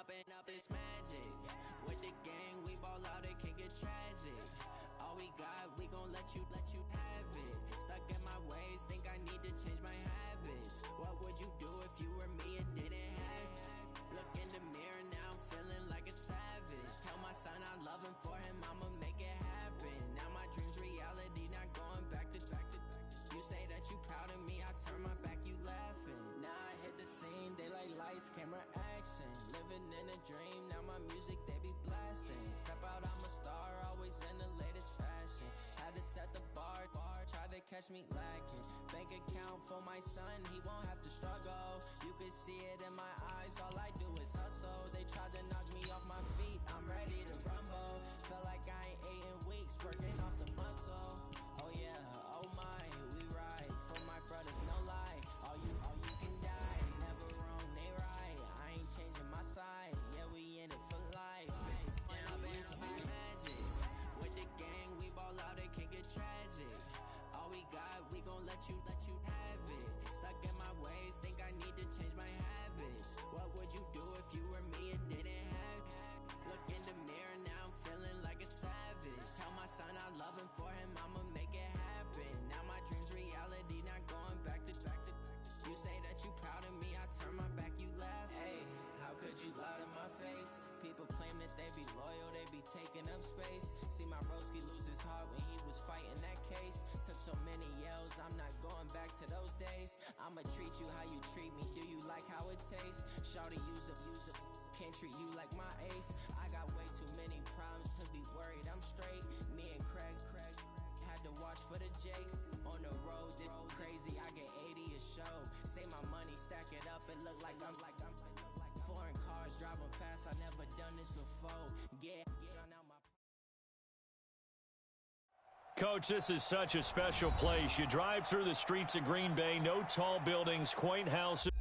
up this magic. With the gang, we ball out, it can get tragic. All we got, we gon' let you have it. Stuck in my ways, think I need to change my habits. What would you do if you were me and didn't have it? Look in the mirror, now I'm feeling like a savage. Tell my son I love him, for him I'ma make it happen. Now my dream's reality, not going back to. You say that you proud of me, I turn my back, you laughing. Now I hit the scene, they like lights, camera, action. Living in a dream, now my music, they be blasting. Step out, I'm a star, always in the latest fashion. Had to set the bar, try to catch me lacking. Bank account for my son, he won't have to struggle. You can see it in my eyes, all I do is hustle. They tried to knock me off my feet, I'm ready to rumble. Feel like I ain't ate in weeks, working off the muscle. Oh yeah, oh my, we ride for my brothers, no lie. All you can die, never wrong, they right. I ain't changing my side, yeah, we in it for life. It's magic. With the gang, we ball out, it can get tragic. All we got, we gon' let you have it. Stuck in my ways, think I need to change my habits. What would you do if you were me and didn't have it? Look in the mirror, now I'm feeling like a savage. Tell my son I love him, for him I'ma make it happen. Now my dream's reality, not going back to. You say that you proud of me, I turn my back, you laugh. Hey, how could you lie to my face? People claim that they be loyal, they be taking up space. See my broski lose his heart when he was fighting that case. Took so many yells, I'm not going back to those days. I'ma treat you how you treat me, do you like how it tastes? Shawty, use up, can't treat you like my ace. I got way too many problems to be worried, I'm straight. Me and Craig had to watch for the Jakes. On the road, this crazy, I get 80 a show. Say my money, stack it up, it look like I'm foreign cars, driving fast, I never done this before. Get on out my... Coach, this is such a special place. You drive through the streets of Green Bay, no tall buildings, quaint houses.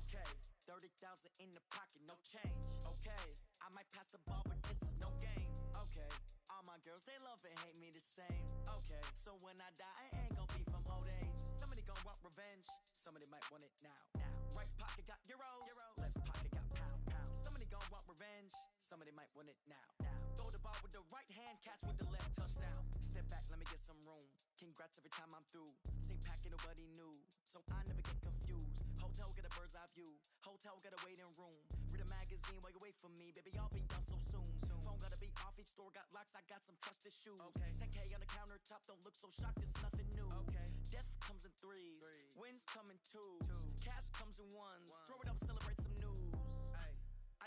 Okay, 30,000 in the pocket, no change. Okay, I might pass the ball, but this is no game. Okay, all my girls, they love and hate me the same. Okay, so when I die, I ain't gon' be from old age. Somebody gon' want revenge, somebody might want it now. Right pocket got euros, left pocket got pound. Somebody gon' want revenge, somebody might want it now. Throw the ball with the right hand, catch with the left, touchdown. Step back, let me get some room. Congrats every time I'm through. Same packet, nobody knew, so I never get confused. Hotel get a bird's eye view, hotel get a waiting room. Read a magazine while you wait for me, baby, I'll be done so soon. Phone gotta be off, each store got locks, I got some trusted shoes. 10K on the countertop, don't look so shocked, it's nothing new. Death comes in threes, wins come in twos, cash comes in ones. Throw it up, celebrate some news.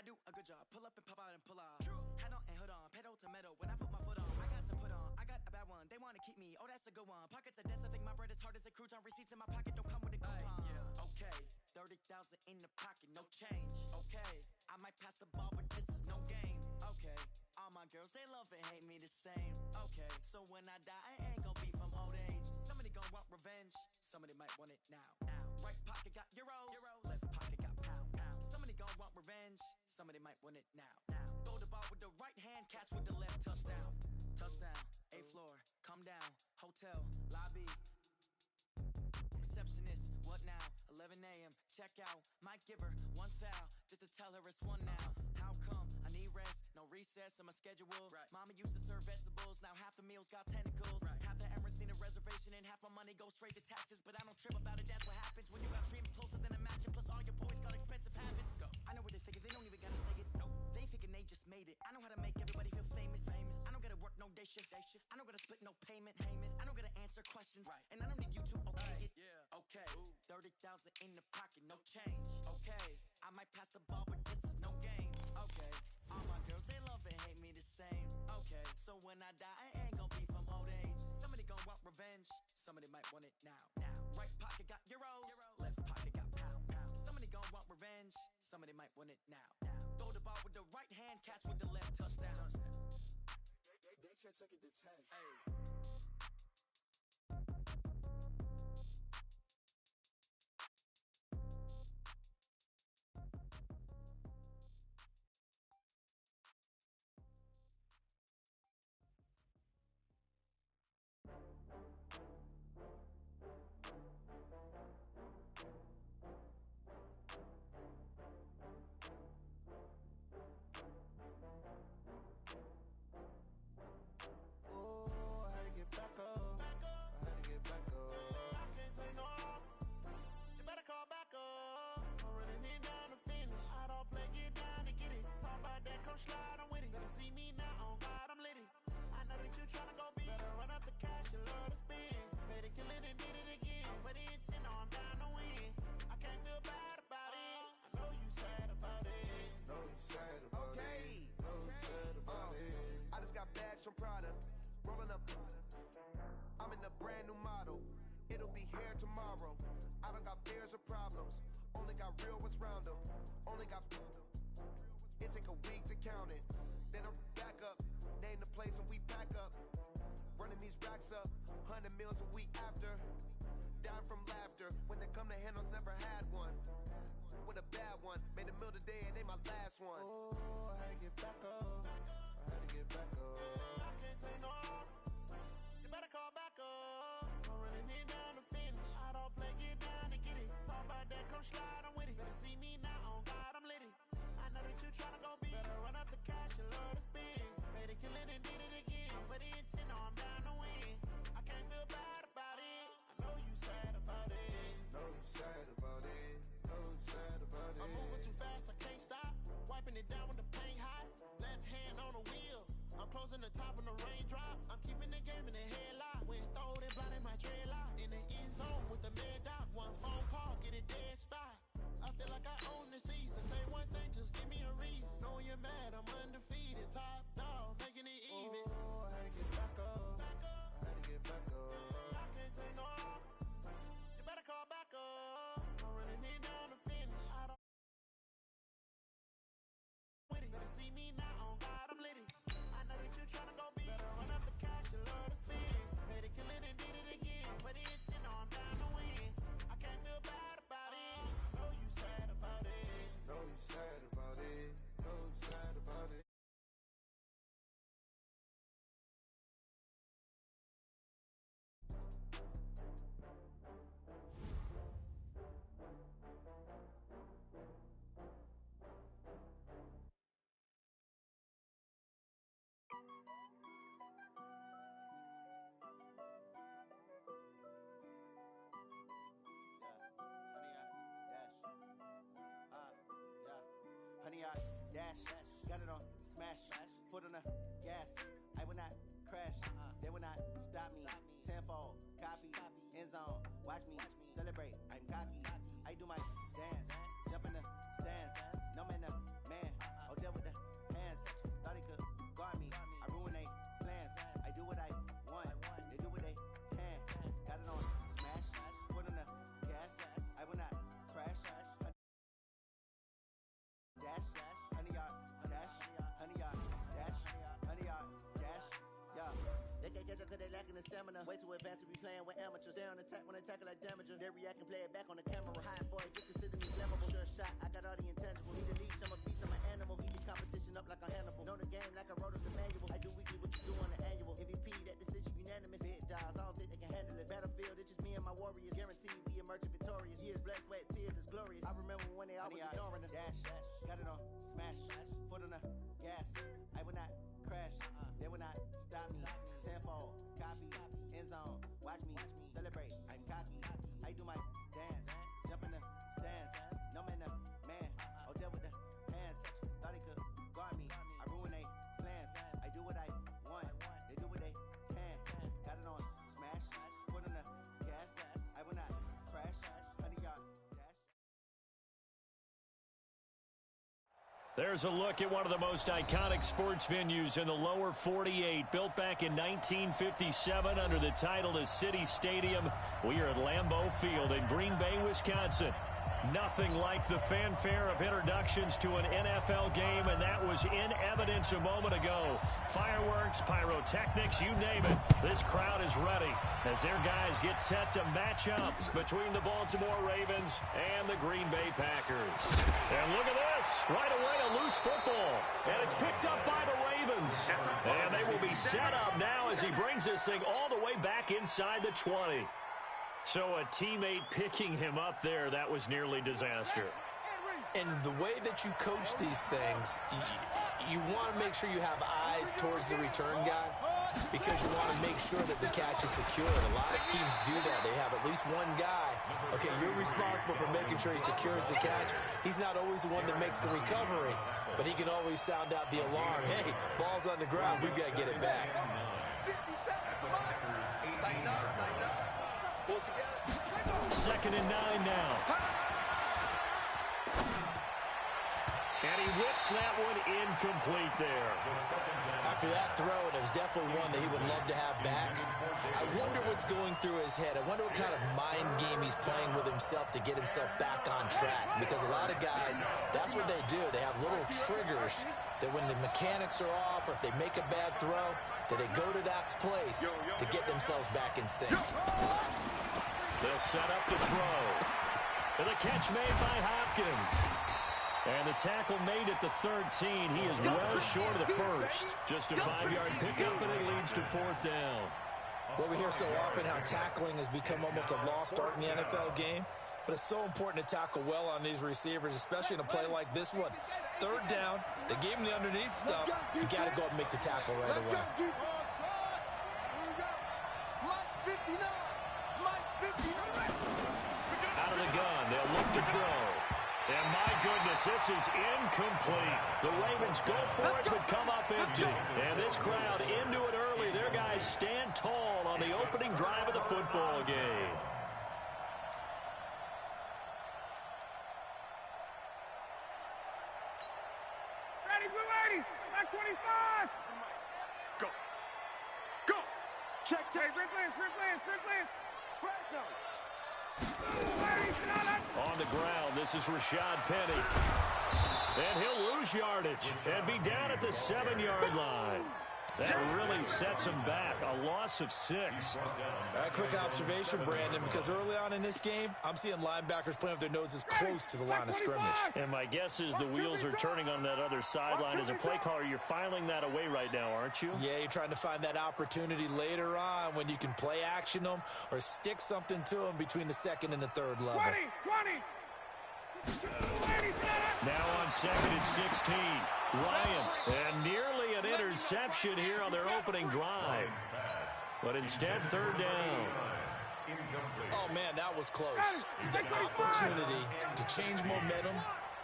I do a good job, pull up and pop out and pull off. Head on and hood on, pedal to metal. When I put my foot on, I got to put on. I got a bad one, they wanna keep me, oh that's a good one. Pockets are dense, I think my bread is hard as a crouton. Receipts in my pocket don't come with a coupon. Okay, 30,000 in the pocket, no change. Okay, I might pass the ball, but this is no game. Okay, all my girls, they love and hate me the same. Okay, so when I die, I ain't gon' be from old age. Somebody gon' want revenge, somebody might want it now. Right pocket got euros, left pocket got pound. Somebody gon' want revenge, somebody might want it now. Throw the ball with the right hand, catch with the left, touchdown. Touchdown, 8th floor, come down, hotel, lobby. Receptionist, what now? 11 a.m., check out. Might give her one foul, just to tell her it's one now. How come? I need rest, no recess in my schedule. Mama used to serve vegetables, now half the meals got tentacles. Half the Emirates need a reservation and half my money goes straight to taxes. But I don't trip about it, that's what happens when you got dreams closer than a match. And plus all your boys got expensive habits. I know what they thinking, they don't even gotta say it. No, they thinking they just made it. I know how to make everybody feel famous. I don't gotta work no day shift. I don't gotta split no payment. I don't gotta answer questions, and I don't need you to okay it. Okay, 30,000 in the pocket, no change. Okay, I might pass the ball, but this is no game. Okay, all my girls, they love and hate me the same. Okay, so when I die, I ain't gon' be from old age. Somebody gon' want revenge, somebody might want it now. Right pocket got euros, left pocket got pound. Somebody gon' want revenge, somebody might want it now. Throw the ball with the right hand, catch with the left, touchdown. They check it to 10. Hey. tomorrow. I don't got fears or problems. Only got real what's round them. Only got. It take a week to count it. Then I'm back up. Name the place and we back up. Running these racks up. 100 meals a week after. Dying from laughter. When they come to handles, never had one. With a bad one. Made a meal today and they my last one. Oh, I had to get back up. I had to get back up. I can't take no. You better call back up. I'm running it down to finish. I don't play, get down and get it. Talk about that, come slide, I'm with it. Better see me now, on God, I'm lit it. I know that you tryna go big. Better run up the cash, you love to spend. Made it, kill it, and did it again. But the intent, no, I'm down to win. I can't feel bad about it. I know you sad about it. Know you sad about it. Know you sad about it. I'm moving too fast, I can't stop. Wiping it down with the paint hot. Left hand on the wheel. I'm closing the top on the raindrop. I'm keeping the game in the headlock. When throwed and blinded my dreadlock. In the end zone with the mad dot. One phone call, get it dead stop. I feel like I own the season. Say one thing, just give me a reason. Knowing you're mad, I'm undefeated. Top dog, making it even. Oh, I had to get back up. I had to get back up. I can't take no off. You better call back up. I'm running it down to finish. I don't with it. Better see me now, on God, I'm lit it. I know that you tryna go big. Better run up the cash, you love to spend. Made it, kill it, and did it again. But the intent, no, I'm down to win. I can't feel bad about it. Know you sad about it. Know you sad about it. Know you sad about it. Honey, I dash, got it on smash, foot on the gas. I will not crash, they will not stop me. Tenfold, copy, end zone, watch me celebrate. I'm cocky, I do my dance, jump in the stands. No man, the man, oh deal with the hands. Thought he could guard me, I ruin they plans. I do what I want, they do what they can. Got it on smash, foot on the gas. I will not crash. Dash, honey yard, dash, honey yard, dash, honey yard, dash, yeah. They can't catch up cause they lacking the stamina. Way too advanced to be playing with amateurs. Stay on attack when they tackle like damager. They react and play it back on the camera. Hot boy, just consider me flammable. Sure shot, I got all the intangibles. Need a leash, I'm a beast, I'm an animal. Eat the competition up like a Hannibal. Know the game like I wrote up the manual. I do weekly what you do on the annual. MVP, that decision unanimous. Big dials, I don't think they can handle it. Battlefield, it's just me and my warriors. Guaranteed we emerge victorious. Years, blood, sweat, tears is glorious. I remember when they always ignoring us. Dash, got it on smash, foot on the gas. I will not crash, they will not stop me. Tenfold, copy, end zone, watch me celebrate. I'm cocky, I do my dance, jump in the stands. No man, the man, oh deal with the hands. Thought he could guard me, I ruin they plans. I do what I want, they do what they can. Got it on smash, foot on the gas. I will not crash, honey yard dash. There's a look at one of the most iconic sports venues in the lower 48. Built back in 1957 under the title of City Stadium. We are at Lambeau Field in Green Bay, Wisconsin. Nothing like the fanfare of introductions to an NFL game, and that was in evidence a moment ago. Fireworks, pyrotechnics, you name it. This crowd is ready as their guys get set to match up between the Baltimore Ravens and the Green Bay Packers. And look at this. Right away, a loose football. And it's picked up by the Ravens. And they will be set up now as he brings this thing all the way back inside the 20. So a teammate picking him up there, that was nearly disaster. And the way that you coach these things, you want to make sure you have eyes towards the return guy because you want to make sure that the catch is secured. A lot of teams do that. They have at least one guy. Okay, you're responsible for making sure he secures the catch. He's not always the one that makes the recovery, but he can always sound out the alarm. Hey, ball's on the ground. We've got to get it back. 2nd and 9 now. And he whips that one incomplete there. After that throw, and it was definitely one that he would love to have back. I wonder what's going through his head? I wonder what kind of mind game he's playing with himself to get himself back on track. Because a lot of guys, that's what they do. They have little triggers that when the mechanics are off or if they make a bad throw, that they go to that place to get themselves back in sync. They'll set up to throw. And the catch made by Hopkins. And the tackle made at the 13. He is well short of the first. Just a 5-yard pickup, and it leads to 4th down. Well, we hear so often how tackling has become almost a lost art in the NFL game. But it's so important to tackle well on these receivers, especially in a play like this one. 3rd down, they gave him the underneath stuff. You got to go and make the tackle right away. Out of the gun, they'll look to throw. And my goodness, this is incomplete. The Ravens go for it, but come up empty. And this crowd into it early. Their guys stand tall on the opening drive of the football game. Ready, blue 80, back 25. Go. Go. Check. Sprint lane. On the ground, this is Rashad Penny. And he'll lose yardage and be down at the 7-yard line. That really sets him back. A loss of 6. A quick observation, Brandon, because early on in this game, I'm seeing linebackers playing with their noses close to the line of scrimmage. And my guess is the wheels are turning on that other sideline. As a play caller, you're filing that away right now, aren't you? Yeah, you're trying to find that opportunity later on when you can play action them or stick something to them between the 2nd and the 3rd level. 20. Now on 2nd and 16, Ryan, and nearly an interception here on their opening drive. But instead, 3rd down. Oh, man, that was close. The opportunity to change momentum,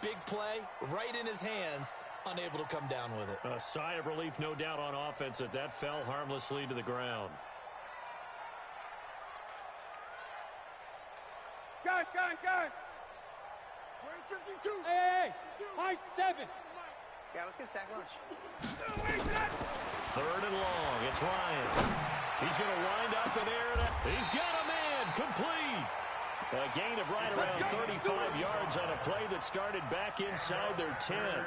big play, right in his hands, unable to come down with it. A sigh of relief, no doubt, on offense that fell harmlessly to the ground. Gun. Where's 52? Hey, high 7. Yeah, let's get a sack lunch. 3rd and long. It's Ryan. He's going to wind up in there. He's got a man. Complete. A gain of right around 35 yards on a play that started back inside their 10th.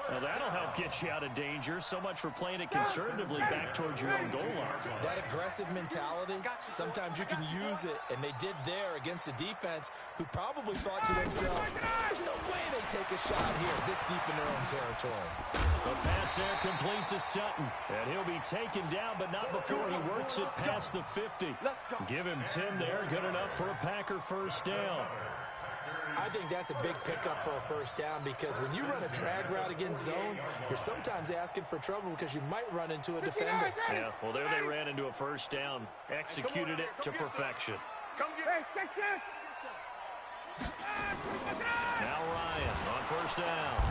Well, that'll help get you out of danger. So much for playing it conservatively back towards your own goal line. That aggressive mentality, sometimes you can use it, and they did there against a defense who probably thought to themselves, there's no way they take a shot here this deep in their own territory. The pass there complete to Sutton, and he'll be taken down, but not before he works it past the 50. Give him 10 there, good enough for a Packer 1st down. I think that's a big pickup for a 1st down because when you run a drag route against zone, you're sometimes asking for trouble because you might run into a defender. Yeah, well, there they ran into a 1st down, executed it to perfection. Now Ryan on 1st down.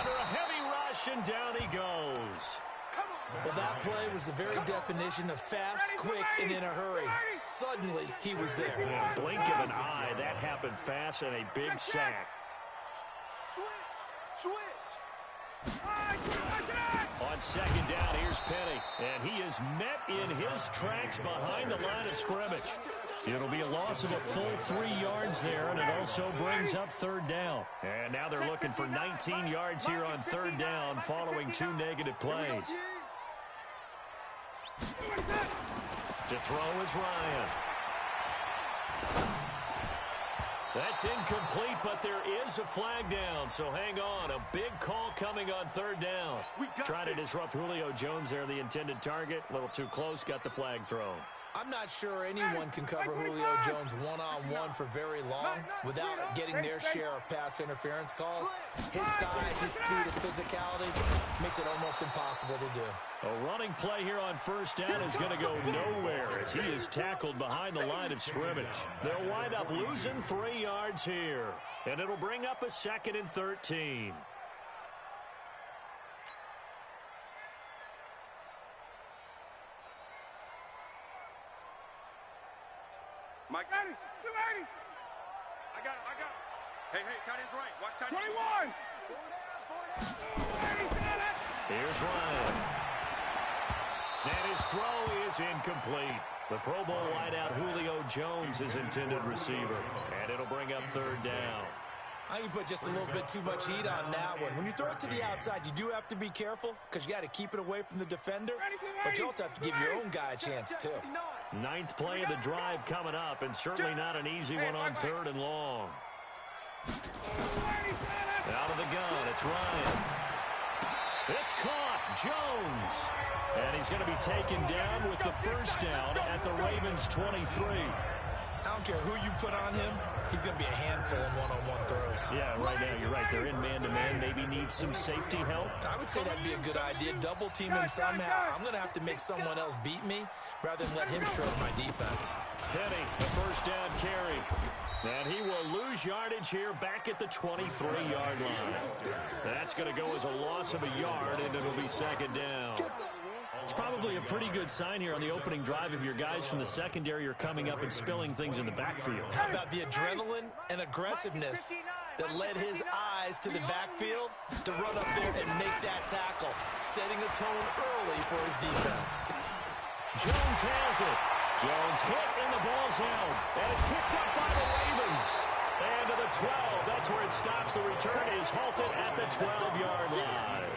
Under a heavy rush, and down he goes. Well, that play was the very definition of fast, quick, and in a hurry. Suddenly, he was there. Yeah, blink of an eye, that happened fast, and a big sack. Switch. On 2nd down, here's Penny, and he is met in his tracks behind the line of scrimmage. It'll be a loss of a full 3 yards there, and it also brings up 3rd down. And now they're looking for 19 yards here on 3rd down following 2 negative plays. To throw is Ryan. That's incomplete, but there is a flag down, so hang on. A big call coming on 3rd down. Trying to disrupt Julio Jones there, the intended target. A little too close, got the flag thrown. I'm not sure anyone can cover Julio Jones one-on-one for very long without getting their share of pass interference calls. His size, his speed, his physicality makes it almost impossible to do. A running play here on 1st down is going to go nowhere as he is tackled behind the line of scrimmage. They'll wind up losing 3 yards here, and it'll bring up a 2nd and 13. Mike. 80. I got it. Hey, tight end's right. Watch tight end. 21. Here's Ryan. And his throw is incomplete. The Pro Bowl wideout Julio Jones is intended receiver, and it'll bring up third down. I can put just a little bit too much heat on that one. When you throw it to the outside, you do have to be careful because you got to keep it away from the defender, but you also have to give your own guy a chance too. Ninth play of the drive coming up, and certainly not an easy one on third and long. Out of the gun, it's Ryan. It's caught, Jones. And he's going to be taken down with the first down at the Ravens' 23. I don't care who you put on him, he's going to be a handful in one-on-one throws. Yeah, right now, you're right. They're in man-to-man. Maybe need some safety help. I would say that'd be a good idea. Double team him somehow. I'm going to have to make someone else beat me rather than let him shred my defense. Penny, the first down carry. And he will lose yardage here back at the 23-yard line. That's going to go as a loss of a yard, and it'll be second down. It's probably a pretty good sign here on the opening drive if your guys from the secondary are coming up and spilling things in the backfield. How about the adrenaline and aggressiveness that led his eyes to the backfield to run up there and make that tackle, setting a tone early for his defense. Jones has it. Jones hit and the ball's held. And it's picked up by the Ravens. And to the 12. That's where it stops. The return is halted at the 12-yard line.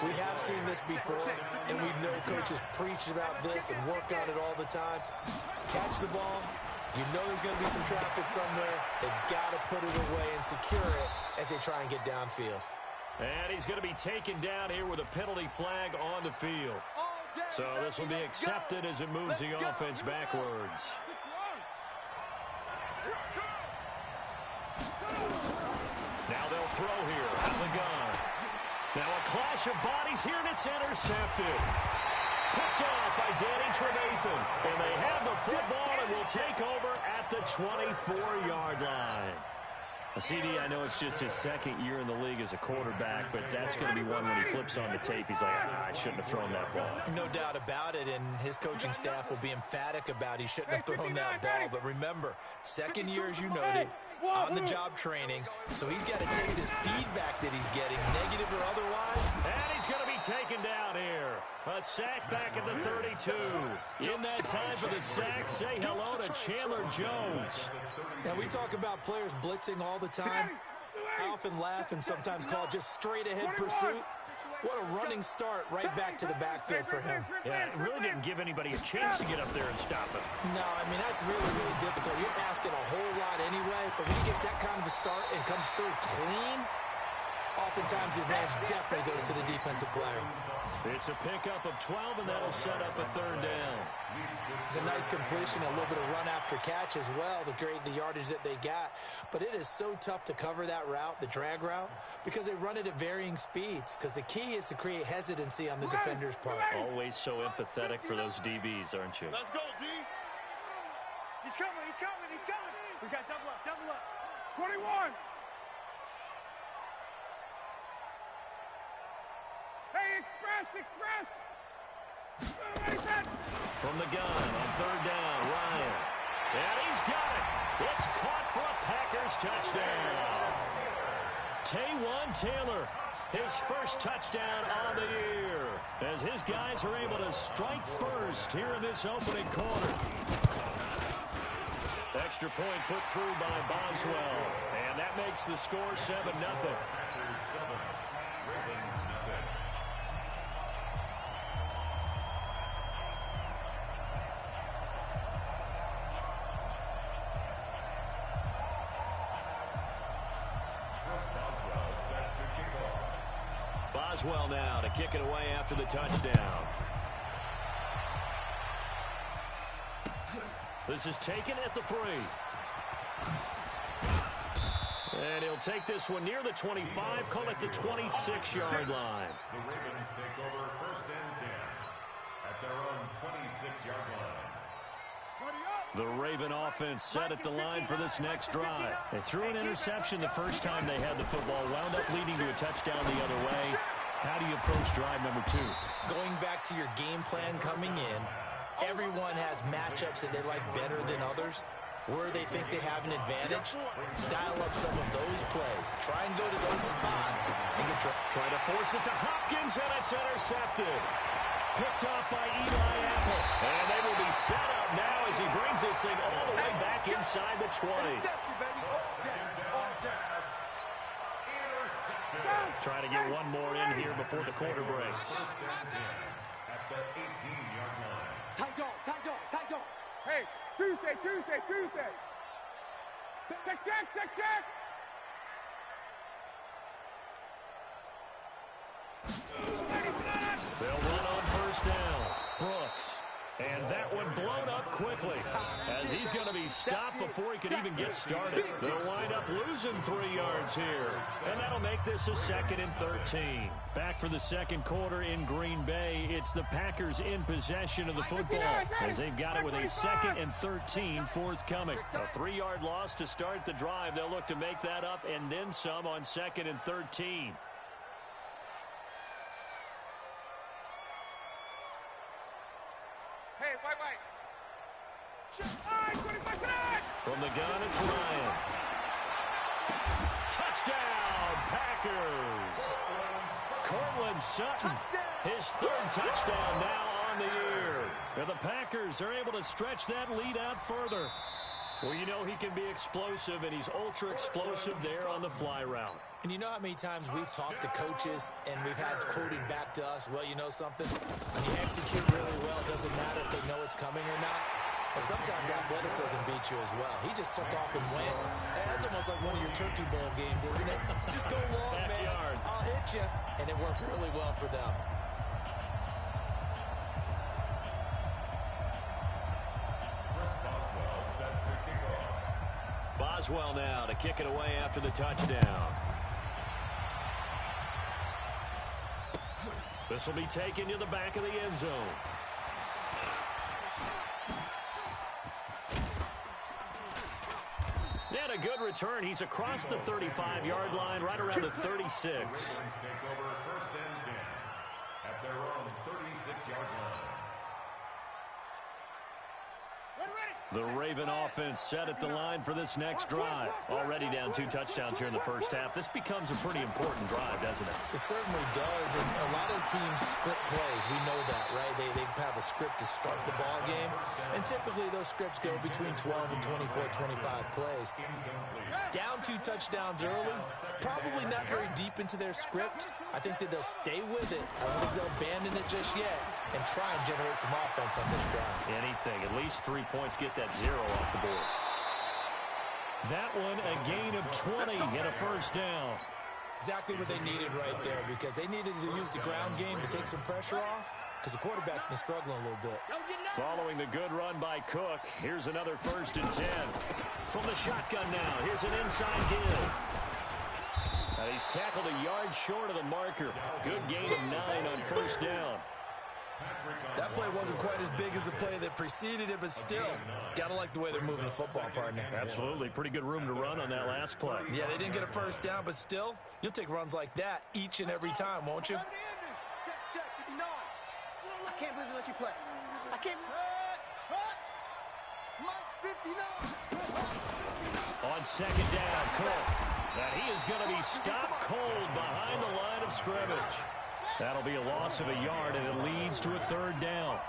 We have seen this before, and we know coaches preach about this and work on it all the time. Catch the ball. You know there's going to be some traffic somewhere. They've got to put it away and secure it as they try and get downfield. And he's going to be taken down here with a penalty flag on the field. So this will be accepted as it moves the offense backwards. Now they'll throw here out of the gun. Now a clash of bodies here, and it's intercepted. Picked off by Danny Trevathan. And they have the football and will take over at the 24-yard line. CD, I know it's just his second year in the league as a quarterback, but that's going to be one when he flips on the tape. He's like, I shouldn't have thrown that ball. No doubt about it, and his coaching staff will be emphatic about he shouldn't have thrown that ball. But remember, second year, as you noted, on-the-job training, so he's got to take this feedback that he's getting, negative or otherwise. And he's going to be taken down here. A sack back at the 32. In that time for the sack, say hello to Chandler Jones. Now, we talk about players blitzing all the time. I often laugh and sometimes call it just straight-ahead pursuit. What a running start right back to the backfield for him. Yeah, it really didn't give anybody a chance to get up there and stop him. No, I mean, that's really, really difficult. You're asking a whole lot anyway, but when he gets that kind of a start and comes through clean, oftentimes the advantage definitely goes to the defensive player. It's a pickup of 12, and that'll set up a third down. It's a nice completion, a little bit of run after catch as well to create the yardage that they got. But it is so tough to cover that route, the drag route, because they run it at varying speeds. Because the key is to create hesitancy on the defender's part. Always so empathetic for those DBs, aren't you? Let's go, D. He's coming, he's coming, he's coming. We got double up, double up. 21. Hey, express! From the gun on third down, Ryan. And he's got it. It's caught for a Packers touchdown. Taywan Taylor, his first touchdown on the year, as his guys are able to strike first here in this opening quarter. Extra point put through by Boswell, and that makes the score 7-0. Boswell now to kick it away after the touchdown. This is taken at the 3. And he'll take this one near the 25, call it the 26-yard line. The Ravens take over first and 10 at their own 26-yard line. The Raven offense set at the line for this next drive. They threw an interception the first time they had the football, wound up leading to a touchdown the other way. How do you approach drive number 2? Going back to your game plan coming in, everyone has matchups that they like better than others. Where they think they have an advantage, dial up some of those plays. Try and go to those spots and get try to force it to Hopkins, and it's intercepted. Picked off by Eli Apple. And they will be He's set up now as he brings this thing all the way back inside the 20. Trying to get one more in here before the quarter breaks. At the 18-yard line. Tight dog, tight dog, tight dog. Hey, Tuesday. Check. They'll run on first down. Brooks. And that one blown up quickly as he's going to be stopped before he can even get started. They'll wind up losing 3 yards here. And that'll make this a 2nd and 13. Back for the second quarter in Green Bay. It's the Packers in possession of the football as they've got it with a 2nd and 13 forthcoming. A 3-yard loss to start the drive. They'll look to make that up and then some on 2nd and 13. Hey, From the gun, it's Ryan. Touchdown, Packers. Cortland Sutton, his 3rd touchdown now on the year. And the Packers are able to stretch that lead out further. Well, you know he can be explosive, and he's ultra-explosive there on the fly route. And you know how many times we've talked to coaches and we've had quoted back to us, well, you know something? When you execute really well, it doesn't matter if they know it's coming or not. But sometimes athleticism beats you as well. He just took off and went. And that's almost like one of your Turkey Bowl games, isn't it? Just go long, man. I'll hit you. And it worked really well for them. Boswell now to kick it away after the touchdown. This will be taken to the back of the end zone. And a good return. He's across the 35-yard line, right around the 36. Take over 1st and 10 at their own 36-yard line. The Raven offense set at the line for this next drive. Already down 2 touchdowns here in the first half. This becomes a pretty important drive, doesn't it? It certainly does, and a lot of teams script plays. We know that, right? They have a script to start the ball game, and typically those scripts go between 12 and 24, 25 plays. Down 2 touchdowns early, probably not very deep into their script. I think that they'll stay with it. I don't think they'll abandon it just yet and try and generate some offense on this drive. Anything. At least 3 points, get that 0 off the board. That one, a gain of 20 and a first down. Exactly what they needed right there, because they needed to use the ground game to take some pressure off, because the quarterback's been struggling a little bit. Following the good run by Cook, here's another 1st and 10. From the shotgun now, here's an inside give. He's tackled a yard short of the marker. Good gain of 9 on first down. That play wasn't quite as big as the play that preceded it, but still, gotta like the way they're moving the football, partner. Absolutely. Pretty good room to run on that last play. Yeah, they didn't get a first down, but still, you'll take runs like that each and every time, won't you? Check, 59. I can't believe they let you play. I can't believe... Mike 59. On second down, Cook. And he is going to be stopped cold behind the line of scrimmage. That'll be a loss of a yard, and it leads to a 3rd down.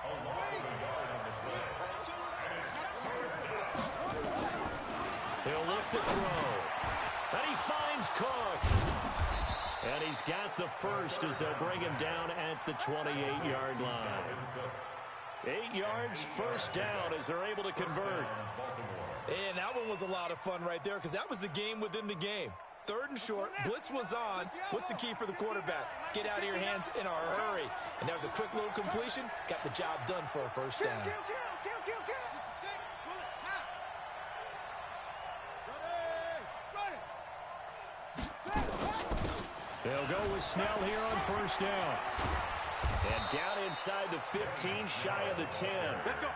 He'll look to throw. And he finds Cook. And he's got the first as they'll bring him down at the 28-yard line. 8 yards, first down as they're able to convert. And that one was a lot of fun right there, because that was the game within the game. 3rd and short, blitz was on. What's the key for the quarterback? Get out of your hands in a hurry. And that was a quick little completion. Got the job done for a first down. They'll go with Snell here on first down. And down inside the 15, shy of the 10.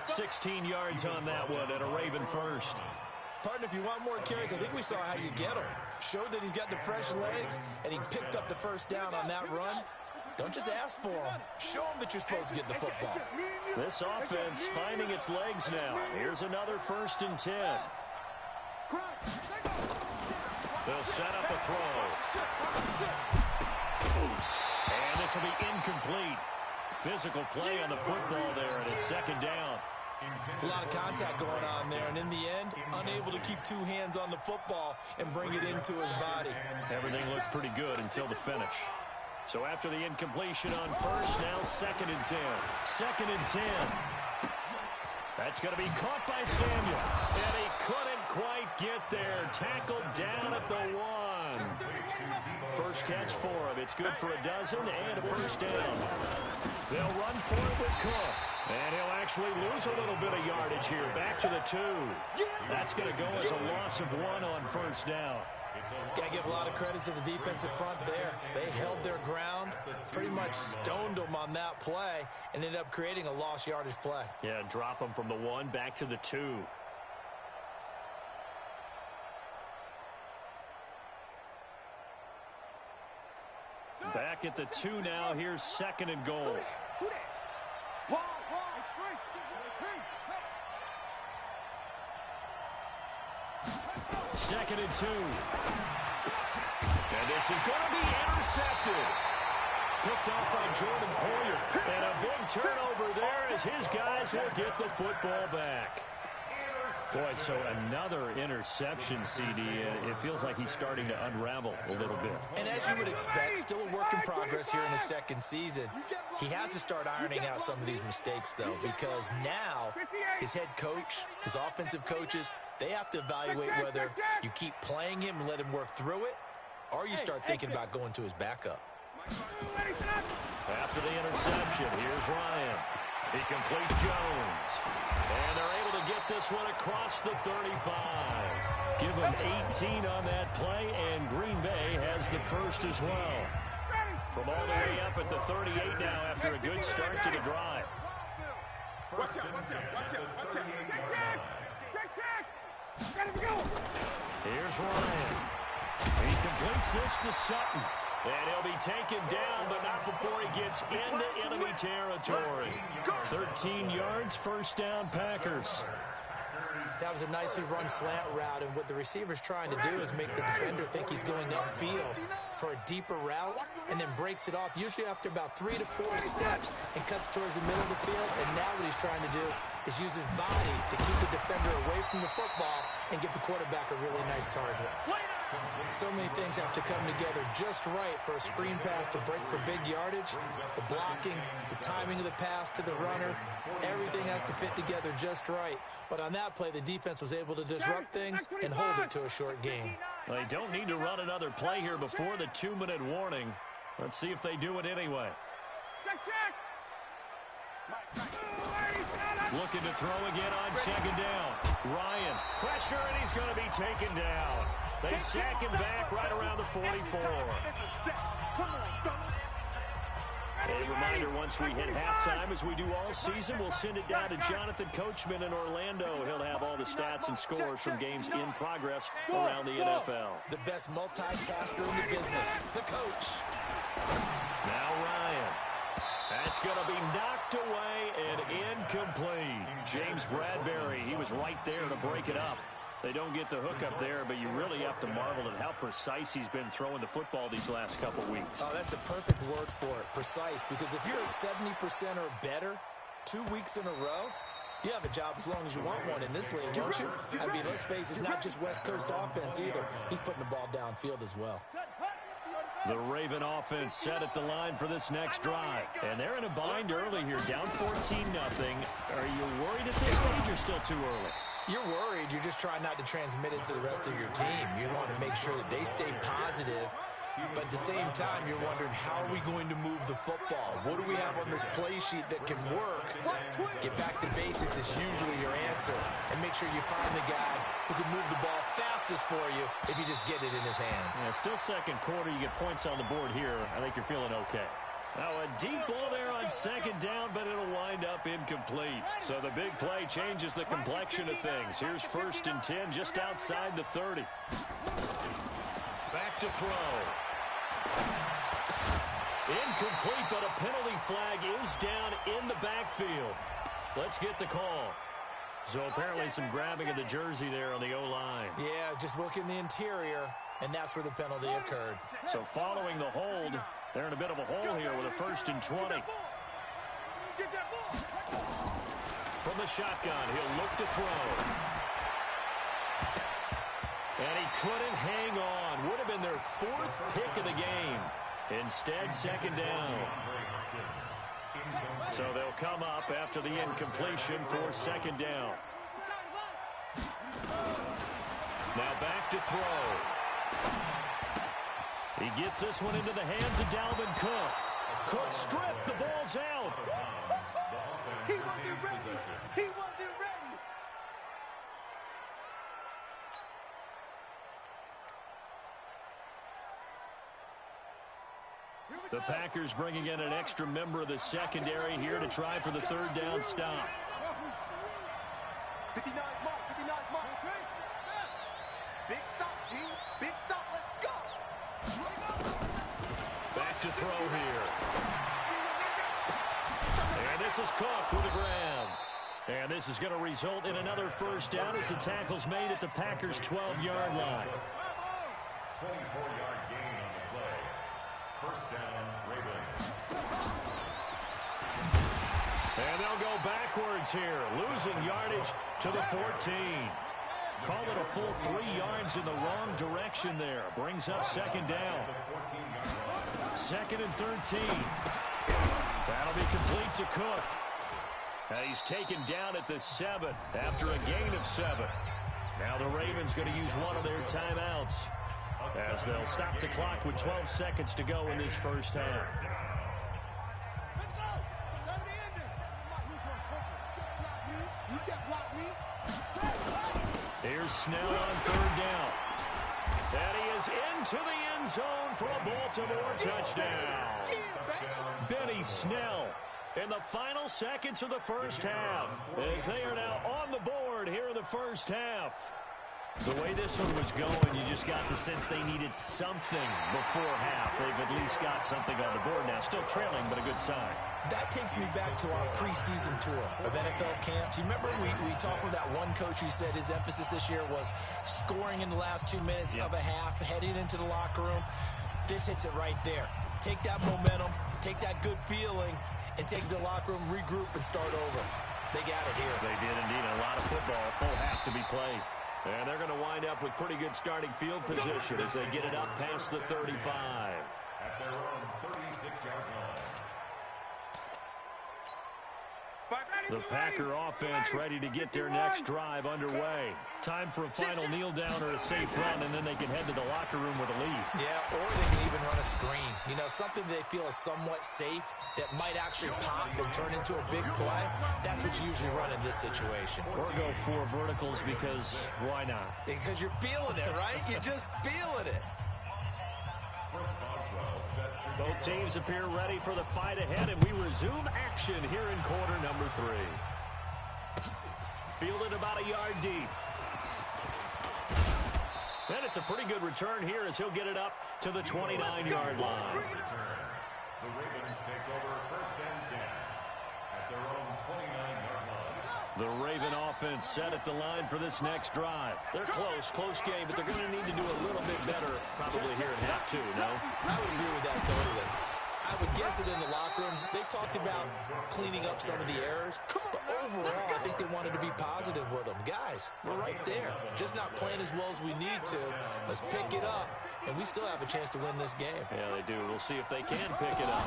16 yards on that one and a Raven first. Partner, if you want more carries, I think we saw how you get him. Showed that he's got the fresh legs, and he picked up the first down on that run. Don't just ask for him. Show him that you're supposed to get the football. This offense finding its legs now. Here's another 1st and 10. They'll set up a throw. And this will be incomplete. Physical play on the football there, and it's 2nd down. It's a lot of contact going on there, and in the end, unable to keep two hands on the football and bring it into his body. Everything looked pretty good until the finish. So after the incompletion on first, now 2nd and 10. 2nd and 10. That's going to be caught by Samuel. And he couldn't quite get there. Tackled down at the 1. First catch for him. It's good for a dozen and a first down. They'll run for it with Cook. And he'll actually lose a little bit of yardage here. Back to the 2. That's going to go as a loss of 1 on first down. Got to give a lot of credit to the defensive front there. They held their ground, pretty much stoned them on that play, and ended up creating a lost yardage play. Yeah, drop them from the 1 back to the 2. Back at the 2 now. Here's 2nd and goal. 2nd and 2. And this is going to be intercepted. Picked off by Jordan Poyer. And a big turnover there as his guys will get the football back. Boy, so another interception, CD. It feels like he's starting to unravel a little bit. And as you would expect, still a work in progress here in his 2nd season. He has to start ironing out some of these mistakes, though, because now his head coach, his offensive coaches, they have to evaluate whether you keep playing him and let him work through it, or you start thinking about going to his backup. After the interception, here's Ryan. He completes Jones. And they're able to get this one across the 35. Give him 18 on that play, and Green Bay has the first as well. From all the way up at the 38 now after a good start to the drive. Watch out, watch out, watch out, watch out. Here's Ryan. He completes this to Sutton. And he'll be taken down, but not before he gets into enemy territory. 13 yards, first down, Packers. That was a nicely run slant route, and what the receiver's trying to do is make the defender think he's going upfield for a deeper route, and then breaks it off, usually after about 3 to 4 steps, and cuts towards the middle of the field. And now what he's trying to do is use his body to keep the defender away from the football and give the quarterback a really nice target. So many things have to come together just right for a screen pass to break for big yardage. The blocking, the timing of the pass to the runner, everything has to fit together just right. But on that play, the defense was able to disrupt things and hold it to a short game. They don't need to run another play here before the 2-minute warning. Let's see if they do it anyway. Looking to throw again on 2nd down. Ryan, pressure, and he's going to be taken down. They sack him back right around the 44. A reminder, once we hit halftime, as we do all season, we'll send it down to Jonathan Coachman in Orlando. He'll have all the stats and scores from games in progress around the NFL. The best multitasker in the business, the coach. Now Ryan. That's going to be knocked away and incomplete. James Bradbury, he was right there to break it up. They don't get the hook up there, but you really have to marvel at how precise he's been throwing the football these last couple weeks. Oh, that's a perfect word for it, precise, because if you're at 70% or better 2 weeks in a row, you have a job as long as you want one in this league, don't you? I mean, let's face it, it's not just West Coast offense either. He's putting the ball downfield as well. The Raven offense set at the line for this next drive. And they're in a bind early here, down 14-0. Are you worried at this stage or still too early? You're worried. You're just trying not to transmit it to the rest of your team. You want to make sure that they stay positive. But at the same time, you're wondering, how are we going to move the football? What do we have on this play sheet that can work? Get back to basics is usually your answer. And make sure you find the guy who can move the ball fastest for you if you just get it in his hands. Yeah, still second quarter. You get points on the board here. I think you're feeling okay. Now a deep ball there on 2nd down, but it'll wind up incomplete. So the big play changes the complexion of things. Here's 1st and 10 just outside the 30. Back to throw. Incomplete, but a penalty flag is down in the backfield. Let's get the call. So apparently some grabbing of the jersey there on the O-line. Yeah, just look in the interior, and that's where the penalty occurred. So following the hold, they're in a bit of a hole here with a 1st and 20. From the shotgun, he'll look to throw. And he couldn't hang on. Would have been their 4th pick of the game. Instead, second down. So they'll come up after the incompletion for second down. Now back to throw. He gets this one into the hands of Dalvin Cook. Cook stripped. The ball's out. He wasn't ready. He wasn't ready. The Packers bringing in an extra member of the secondary here to try for the third down stop. 59 mark, 59 mark. Big stop, G. Big stop. Let's go. Back to throw here. And this is Cook with a grab. And this is going to result in another first down as the tackle's made at the Packers' 12-yard line. 24-yard gain on the play. First down, Ravens. And they'll go backwards here, losing yardage to the 14. Call it a full 3 yards in the wrong direction there. Brings up second down. Second and 13. That'll be complete to Cook. He's taken down at the 7 after a gain of 7. Now the Ravens going to use one of their timeouts as they'll stop the clock with 12 seconds to go in this first half. Here's Snell on third down. And he is into the end zone for a Baltimore touchdown. Benny Snell in the final seconds of the first half as they are now on the board here in the first half. The way this one was going, you just got the sense they needed something before half. They've at least got something on the board now. Still trailing, but a good sign. That takes me back to our preseason tour of NFL camps. You remember we talked with that one coach who said his emphasis this year was scoring in the last 2 minutes of a half, heading into the locker room. This hits it right there. Take that momentum, take that good feeling, and take it to the locker room, regroup, and start over. They got it here. They did indeed. A lot of football, full half to be played. And they're going to wind up with pretty good starting field position as they get it up past the 35. At their own 36-yard line. The Packer offense ready to get their next drive underway. Time for a final kneel down or a safe run, and then they can head to the locker room with a lead. Yeah, or they can even run a screen. You know, something they feel is somewhat safe that might actually pop and turn into a big play. That's what you usually run in this situation. Or go 4 verticals because why not? Because you're feeling it, right? You're just feeling it. Both teams appear ready for the fight ahead, and we resume action here in quarter number 3. Fielded about a yard deep. And it's a pretty good return here as he'll get it up to the 29-yard line. The Ravens take over first and 10 at their own 29-yard line. The Raven offense set at the line for this next drive. They're close game, but they're going to need to do a little bit better probably here in half 2, no? I would agree with that totally. I would guess it in the locker room. They talked about cleaning up some of the errors, but overall, I think they wanted to be positive with them. Guys, we're right there. Just not playing as well as we need to. Let's pick it up, and we still have a chance to win this game. Yeah, they do. We'll see if they can pick it up.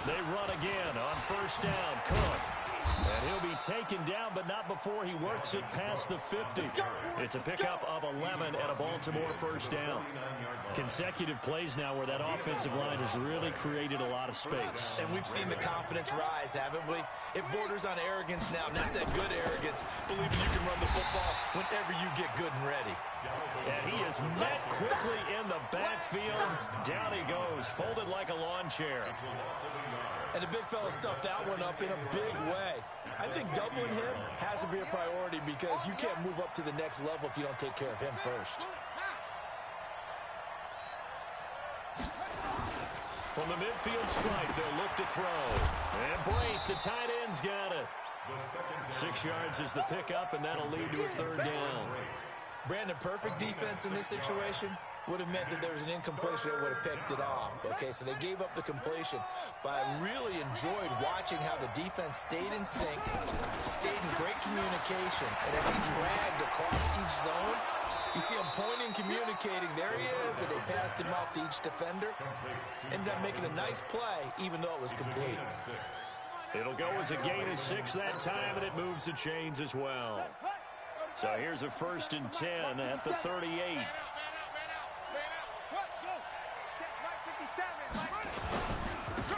They run again on first down. Cook. And he'll be taken down, but not before he works it past the 50. It's a pickup of 11 and a Baltimore first down. Consecutive plays now where that offensive line has really created a lot of space. And we've seen the confidence rise, haven't we? It borders on arrogance now, and that's that good arrogance, believing you can run the football whenever you get good and ready. And he is met quickly in the backfield. Down he goes, folded like a lawn chair. And the big fella stuffed that one up in a big way. I think doubling him has to be a priority because you can't move up to the next level if you don't take care of him first. From the midfield stripe, they'll look to throw. And Brate, the tight end's got it. 6 yards is the pickup, and that'll lead to a third down. Brandon, perfect defense in this situation. would have meant that there was an incompletion that would have picked it off. Okay, so they gave up the completion. But I really enjoyed watching how the defense stayed in sync, stayed in great communication. And as he dragged across each zone, you see him pointing, communicating. There he is, and they passed him off to each defender. Ended up making a nice play, even though it was complete. It'll go as a gain of 6 that time, and it moves the chains as well. So here's a 1st and 10 at the 38.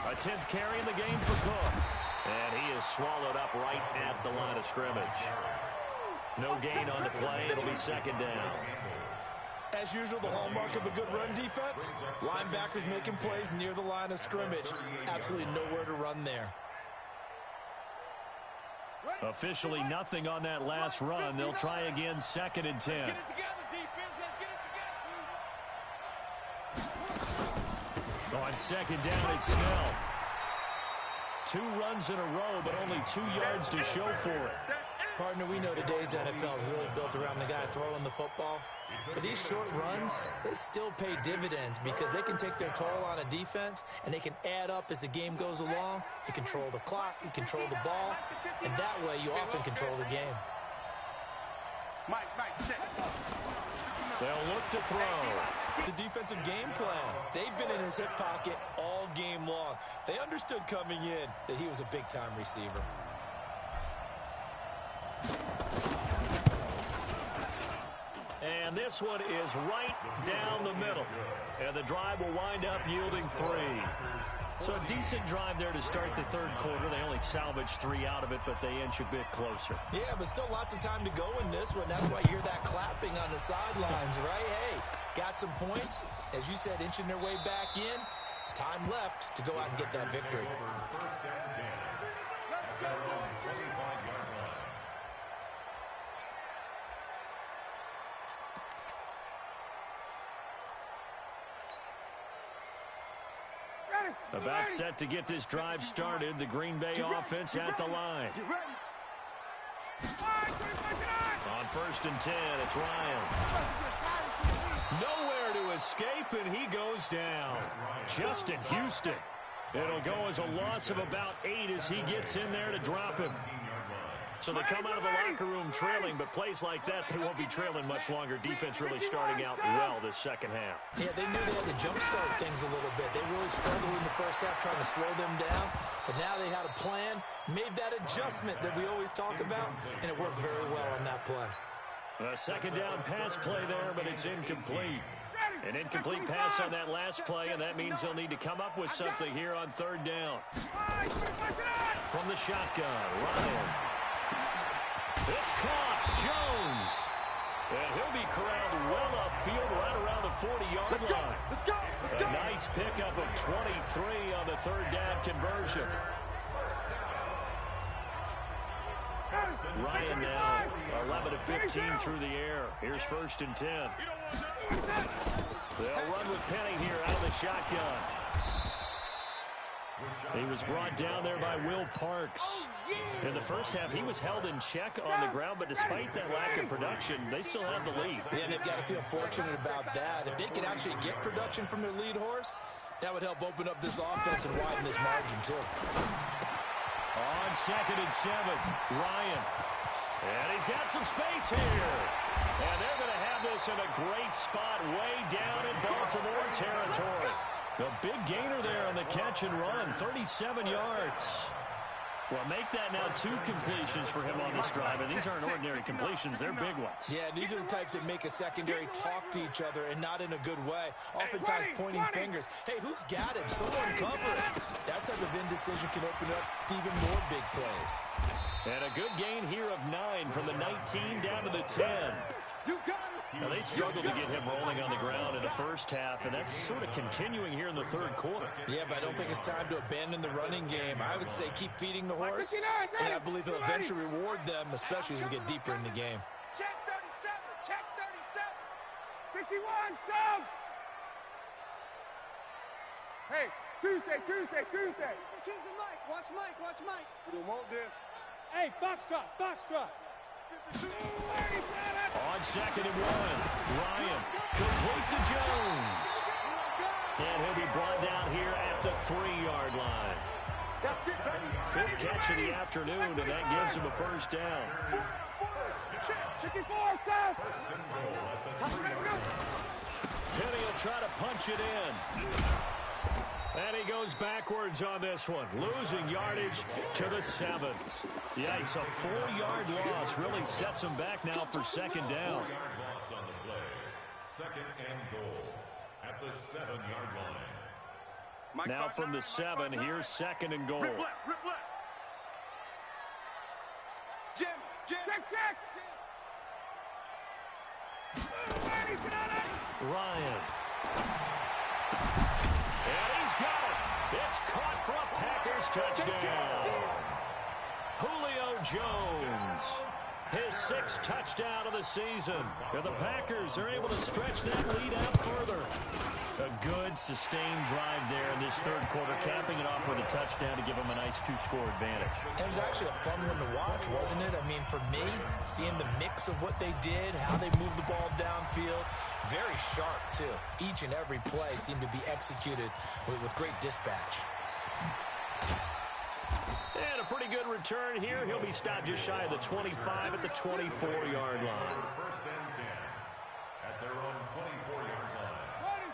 A 10th carry in the game for Cook. And he is swallowed up right at the line of scrimmage. No gain on the play. It'll be 2nd down. As usual, the hallmark of a good run defense, linebackers making plays near the line of scrimmage. Absolutely nowhere to run there. Officially nothing on that last run. They'll try again, 2nd and 10. On 2nd down, it's Snell. 2 runs in a row, but only 2 yards to show for it. Partner, we know today's NFL is really built around the guy throwing the football. But these short runs, they still pay dividends because they can take their toll on a defense, and they can add up as the game goes along. You control the clock, you control the ball, and that way you often control the game. They'll look to throw. The defensive game plan. They've been in his hip pocket all game long. They understood coming in that he was a big-time receiver. And this one is right down the middle. And the drive will wind up yielding 3. So a decent drive there to start the 3rd quarter. They only salvaged 3 out of it, but they inch a bit closer. Yeah, but still lots of time to go in this one. That's why you hear that clapping on the sidelines, right? Hey, got some points. As you said, inching their way back in. Time left to go out and get that victory. About set to get this drive started. The Green Bay offense at the line. On 1st and 10, it's Ryan. Nowhere to escape, and he goes down. Justin Houston. It'll go as a loss of about 8 as he gets in there to drop him. So they come out of the locker room trailing, but plays like that, they won't be trailing much longer. Defense really starting out well this 2nd half. Yeah, they knew they had to jumpstart things a little bit. They really struggled in the 1st half trying to slow them down, but now they had a plan, made that adjustment that we always talk about, and it worked very well on that play. A 2nd down pass play there, but it's incomplete. An incomplete pass on that last play, and that means they'll need to come up with something here on 3rd down. From the shotgun, Ryan. It's caught. Jones. And he'll be corralled well upfield right around the 40-yard line. A nice pickup of 23 on the 3rd down conversion. Ryan now 11 of 15 through the air. Here's 1st and 10. They'll run with Penny here out of the shotgun. He was brought down there by Will Parks. In the 1st half, he was held in check on the ground, but despite that lack of production, they still have the lead. Yeah, and they've got to feel fortunate about that. If they could actually get production from their lead horse, that would help open up this offense and widen this margin, too. On 2nd and 7, Ryan. And he's got some space here. And they're going to have this in a great spot way down in Baltimore territory. The big gainer there on the catch and run, 37 yards. Well, make that now 2 completions for him on this drive, and these aren't ordinary completions. They're big ones. Yeah, these are the types that make a secondary talk to each other and not in a good way. Oftentimes pointing fingers. Hey, who's got him? Someone cover it. That type of indecision can open up to even more big plays. And a good gain here of 9 from the 19 down to the 10. Now, they struggled to get him rolling on the ground in the 1st half, and that's sort of continuing here in the 3rd quarter. Yeah, but I don't think it's time to abandon the running game. I would say keep feeding the horse, and I believe he'll eventually reward them, especially as we get deeper in the game. Check 37, check 37. 51, Tom! Hey, Tuesday. Tuesday, Mike. Watch Mike. You want this? Hey, Foxtrot. On 2nd and 1. Ryan, complete to Jones. And he'll be brought down here at the 3-yard line. That's it, baby. 5th catch of the afternoon, and that gives him a first down. Chicken 4, time. Penny will try to punch it in. And he goes backwards on this one, losing yardage to the 7. Yikes, a 4-yard loss really sets him back now for 2nd down. 4-yard loss on the play. 2nd and goal at the 7-yard line. Now from the 7, here's 2nd and goal. Rip left. Jim. Check. Ryan. And he's got it. It's caught for a Packers touchdown. Julio Jones, his 6th touchdown of the season. And the Packers are able to stretch that lead out further. A good, sustained drive there in this 3rd quarter, capping it off with a touchdown to give them a nice 2-score advantage. It was actually a fun one to watch, wasn't it? I mean, for me, seeing the mix of what they did, how they moved the ball downfield, very sharp, too. Each and every play seemed to be executed with great dispatch. And a pretty good return here. He'll be stopped just shy of the 25 at the 24-yard line. 1st and 10 at their own 24-yard line.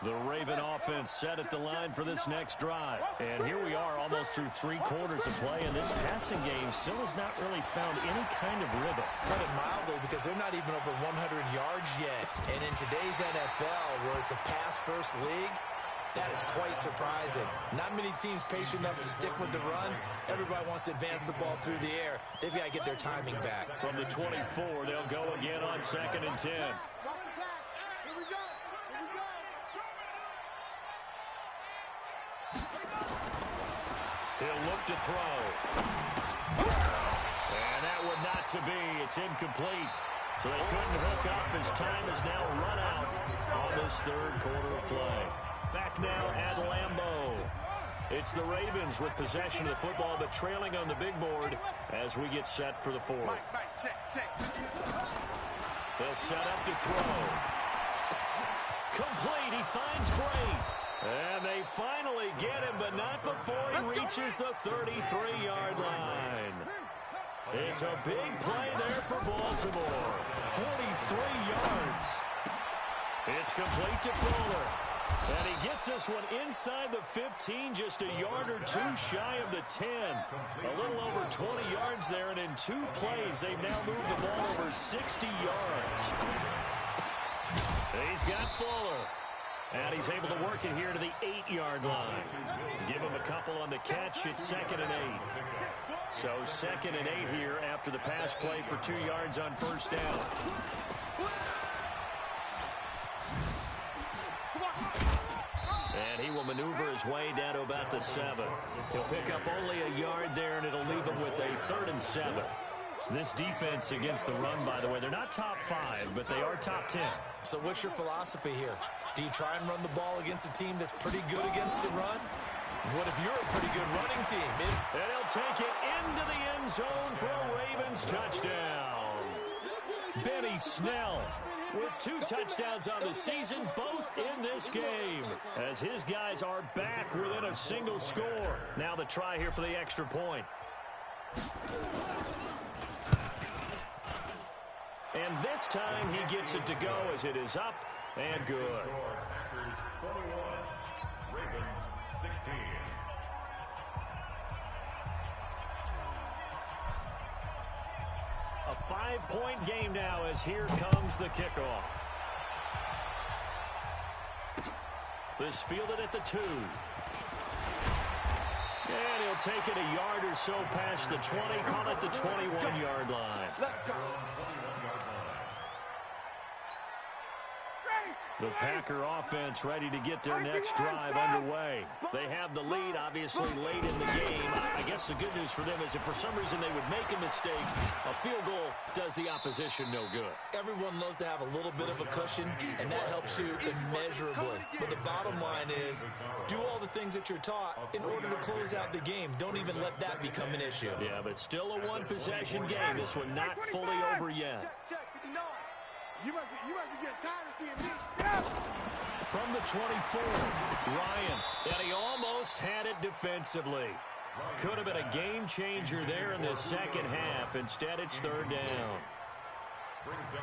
The Raven offense set at the line for this next drive. And here we are almost through 3 quarters of play, and this passing game still has not really found any kind of rhythm. Put it mildly, because they're not even over 100 yards yet. And in today's NFL, where it's a pass-first league, that is quite surprising. Not many teams patient enough to stick with the run. Everybody wants to advance the ball through the air. They've got to get their timing back. From the 24, they'll go again on 2nd and 10. He'll look to throw. And that would not to be. It's incomplete. So they couldn't hook up as time is now run out on this 3rd quarter of play. Back now at Lambeau. It's the Ravens with possession of the football, but trailing on the big board as we get set for the 4th. Check. They'll set up to throw. Complete. He finds Bray. And they finally get him, but not before he reaches the 33-yard line. It's a big play there for Baltimore. 43 yards. It's complete to Fuller. And he gets this one inside the 15, just a yard or 2 shy of the 10. A little over 20 yards there, and in 2 plays, they've now moved the ball over 60 yards. He's got Fuller. And he's able to work it here to the 8-yard line. Give him a couple on the catch. It's 2nd and 8. So 2nd and 8 here after the pass play for 2 yards on 1st down. And he will maneuver his way down to about the 7. He'll pick up only a yard there, and it'll leave him with a 3rd and 7. This defense against the run, by the way, they're not top 5, but they are top 10. So what's your philosophy here? Do you try and run the ball against a team that's pretty good against the run? What if you're a pretty good running team? And he'll take it into the end zone for a Ravens touchdown. Benny Snell with 2 touchdowns on the season, both in this game, as his guys are back within a single score. Now the try here for the extra point. And this time he gets it to go as it is up and good. Packers 21, Ravens 16. A 5-point game now as here comes the kickoff. This fielded at the 2. And he'll take it a yard or so past the 20, call it the 21-yard line. Let's go. The Packer offense ready to get their next drive underway. They have the lead, obviously, late in the game. I guess the good news for them is if for some reason they would make a mistake, a field goal does the opposition no good. Everyone loves to have a little bit of a cushion, and that helps you immeasurably. But the bottom line is, do all the things that you're taught in order to close out the game. Don't even let that become an issue. Yeah, but still a one-possession game. This one not fully over yet. Check, 59. You must be getting tired of seeing me. Get out! From the 24, Ryan, and he almost had it defensively. Could have been a game changer there in the second half. Instead, it's third down.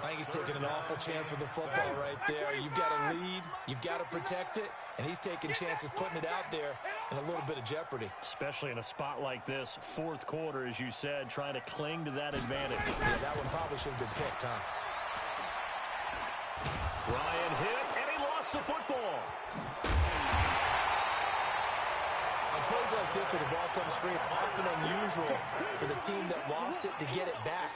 I think he's taking an awful chance with the football right there. You've got to lead, you've got to protect it, and he's taking chances putting it out there in a little bit of jeopardy. Especially in a spot like this, fourth quarter, as you said, trying to cling to that advantage. Yeah, that one probably should have been picked, huh? Ryan hit, and he lost the football. On plays like this where the ball comes free, it's often unusual for the team that lost it to get it back.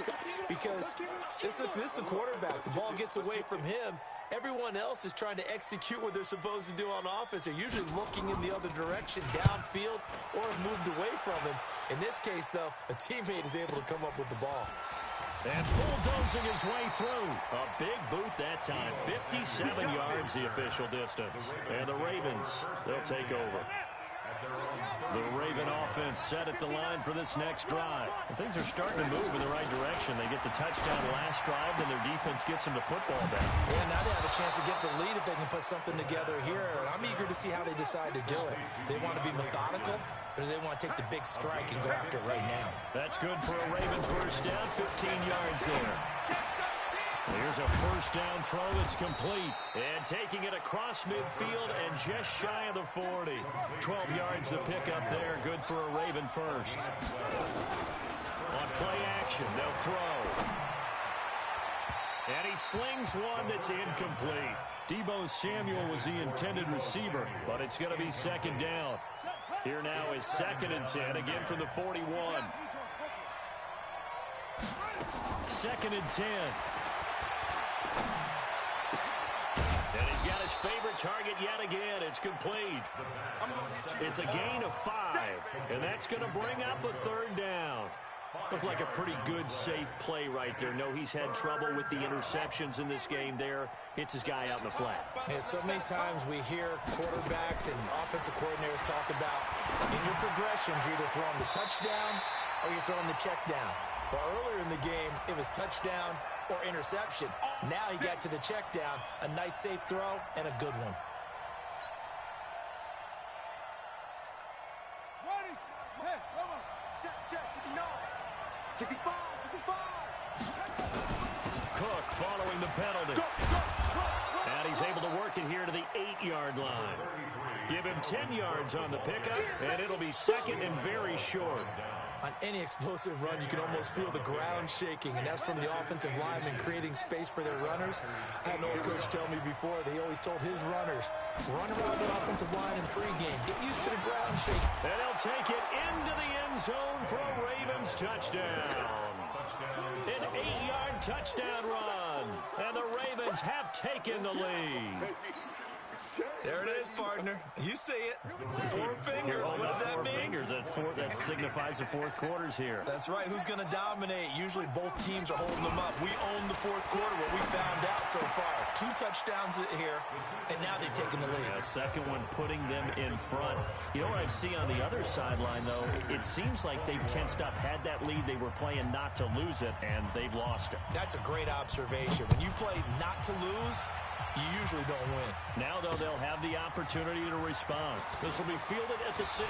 Because this is the quarterback. The ball gets away from him. Everyone else is trying to execute what they're supposed to do on offense. They're usually looking in the other direction, downfield, or have moved away from him. In this case, though, a teammate is able to come up with the ball. And bulldozing his way through. A big boot that time. 57 yards the official distance. And the Ravens, they'll take over. The Raven offense set at the line for this next drive. And things are starting to move in the right direction. They get the touchdown last drive, and their defense gets them the football back. Yeah, now they have a chance to get the lead if they can put something together here. And I'm eager to see how they decide to do it. Do they want to be methodical, or do they want to take the big strike and go after it right now? That's good for a Raven first down, 15 yards there. Here's a first down throw that's complete. And taking it across midfield and just shy of the 40. 12 yards to pick up there. Good for a Raven first. On play action, they'll throw. And he slings one that's incomplete. Deebo Samuel was the intended receiver, but it's going to be second down. Here now is 2nd and 10, again from the 41. 2nd and 10. And he's got his favorite target yet again. It's complete. It's a gain of 5, and that's going to bring up a third down. Looked like a pretty good, safe play right there. No, he's had trouble with the interceptions in this game there. Hits his guy out in the flat. Yeah, so many times we hear quarterbacks and offensive coordinators talk about in your progressions, you're either throwing the touchdown or you're throwing the check down. But earlier in the game, it was touchdown or interception. Now he got to the check down, a nice safe throw, and a good one. Ready? Hey, come on. Check, 59. 65, 65. Cook following the penalty. And he's able to work it here to the 8-yard line. Give him 10 yards on the pickup, and it'll be second and very short. On any explosive run, you can almost feel the ground shaking, and that's from the offensive linemen creating space for their runners. I had an old coach tell me before, they always told his runners, run around the offensive line in pregame. Get used to the ground shake. And he'll take it into the end zone for a Ravens touchdown. An 8-yard touchdown run. And the Ravens have taken the lead. There it is, partner. You see it. 4 fingers. What does that mean? 4 fingers. That signifies the fourth quarter's here. That's right. Who's going to dominate? Usually both teams are holding them up. We own the fourth quarter, what we found out so far. 2 touchdowns here, and now they've taken the lead. Yeah, second one putting them in front. You know what I see on the other sideline, though? It seems like they've tensed up. Had that lead, they were playing not to lose it, and they've lost it. That's a great observation. When you play not to lose, you usually don't win. Now, though, they'll have the opportunity to respond. This will be fielded at the 6.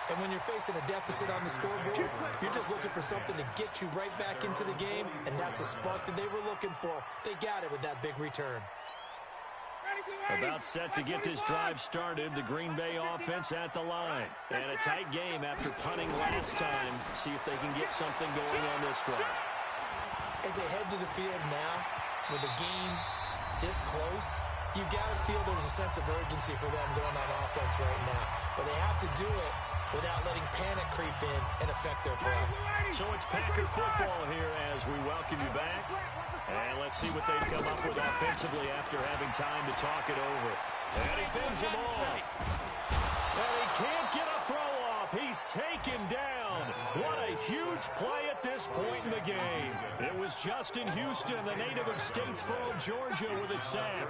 And when you're facing a deficit on the scoreboard, you're just looking for something to get you right back into the game, and that's the spark that they were looking for. They got it with that big return. About set to get this drive started, the Green Bay offense at the line. And a tight game after punting last time. See if they can get something going on this drive. As they head to the field now, with the game this close, you've got to feel there's a sense of urgency for them going on offense right now. But they have to do it without letting panic creep in and affect their play. So it's Packer football here as we welcome you back. And let's see what they've come up with offensively after having time to talk it over. And he fends him off. And he can't get a throw off. He's taken down. What a huge play at this point in the game. It was Justin Houston, the native of Statesboro, Georgia, with a sack.